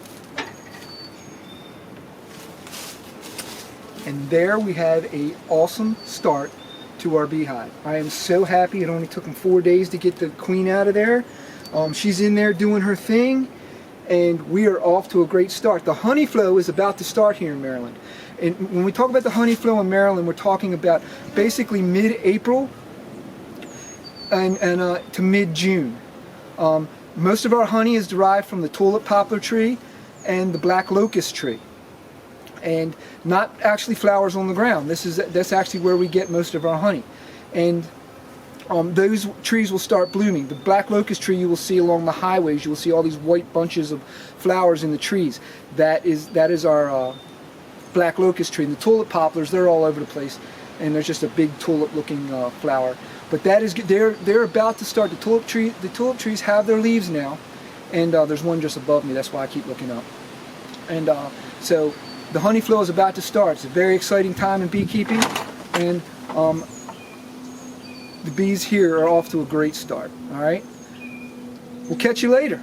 And there we have an awesome start to our beehive. I am so happy. It only took them 4 days to get the queen out of there. She's in there doing her thing, and we are off to a great start. The honey flow is about to start here in Maryland. And when we talk about the honey flow in Maryland, we're talking about basically mid-April and to mid-June. Most of our honey is derived from the tulip poplar tree and the black locust tree, and not actually flowers on the ground. That's actually where we get most of our honey, and those trees will start blooming. The black locust tree you will see along the highways. You will see all these white bunches of flowers in the trees. That is our black locust tree. And the tulip poplars, they're all over the place, and there's just a big tulip-looking flower. But that is, they're about to start. The tulip trees have their leaves now, and there's one just above me. That's why I keep looking up. And so the honey flow is about to start. It's a very exciting time in beekeeping, and the bees here are off to a great start. All right, we'll catch you later.